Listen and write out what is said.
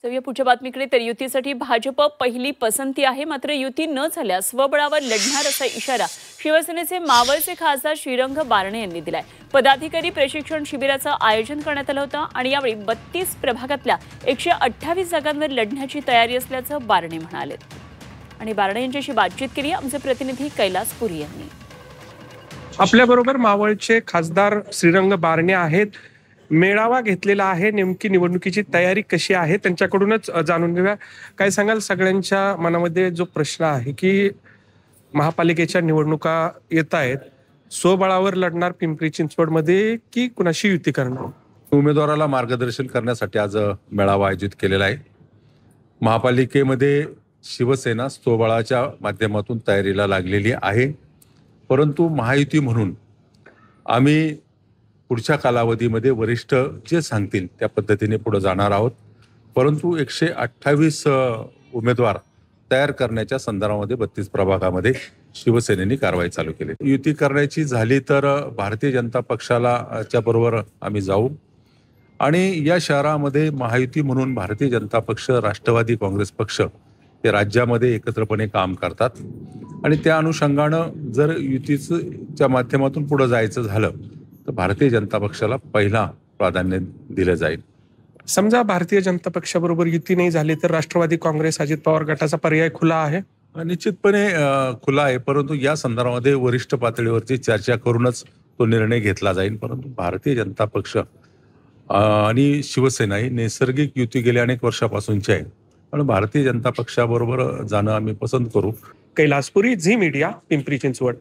जाऊया पुढच्या बातमीकडे. तर युतीसाठी भाजप पहिली पसंती आहे, मात्र युती न झाल्यास स्वबळावर लढणार असा इशारा शिवसेनेचे मावळचे खासदार श्रीरंग बारणे यांनी दिलाय. पदाधिकारी प्रशिक्षण शिबिराचं आयोजन करण्यात आलं होतं आणि यावेळी 32 प्रभागातल्या 128 जागांवर लढण्याची तयारी असल्याचं बारणे म्हणाले. आणि बारणे यांच्याशी बातचीत केली आमचे प्रतिनिधी कैलास पुरी यांनी. आपल्याबरोबर मावळचे खासदार श्रीरंग बारणे आहेत. मेळावा घेतलेला आहे, नेमकी निवडणुकीची तयारी कशी आहे त्यांच्याकडूनच जाणून घेऊया. काय सांगाल, सगळ्यांच्या मनामध्ये जो प्रश्न आहे की महापालिकेच्या निवडणुका येत आहेत, स्वबळावर लढणार पिंपरी चिंचवडमध्ये की कुणाशी युती करणार? उमेदवाराला मार्गदर्शन करण्यासाठी आज मेळावा आयोजित केलेला आहे. महापालिकेमध्ये शिवसेना स्वबळाच्या माध्यमातून तयारीला लागलेली आहे, परंतु महायुती म्हणून आम्ही पुढच्या कालावधीमध्ये वरिष्ठ जे सांगतील त्या पद्धतीने पुढे जाणार आहोत. परंतु 128 उमेदवार तयार करण्याच्या संदर्भामध्ये 32 प्रभागामध्ये शिवसेनेने कारवाई चालू केली. युती करण्याची झाली तर भारतीय जनता पक्षाच्या बरोबर आम्ही जाऊ आणि या शहरामध्ये महायुती म्हणून भारतीय जनता पक्ष, राष्ट्रवादी काँग्रेस पक्ष हे राज्यामध्ये एकत्रपणे काम करतात आणि त्या अनुषंगानं जर युतीच्या माध्यमातून पुढे जायचं झालं तर भारतीय जनता पक्षाला पहिला प्राधान्य दिलं जाईल. समजा भारतीय जनता पक्षाबरोबर युती नाही झाली तर राष्ट्रवादी काँग्रेस, अजित पवार गटाचा पर्याय खुला आहे? निश्चितपणे खुला आहे, परंतु या संदर्भामध्ये वरिष्ठ पातळीवरची चर्चा करूनच तो निर्णय घेतला जाईल. परंतु भारतीय जनता पक्ष आणि शिवसेना ही नैसर्गिक युती गेल्या अनेक वर्षापासूनची आहे, पण भारतीय जनता पक्षाबरोबर जाणं आम्ही पसंत करू. कैलास पुरी, झी मीडिया, पिंपरी चिंचवड.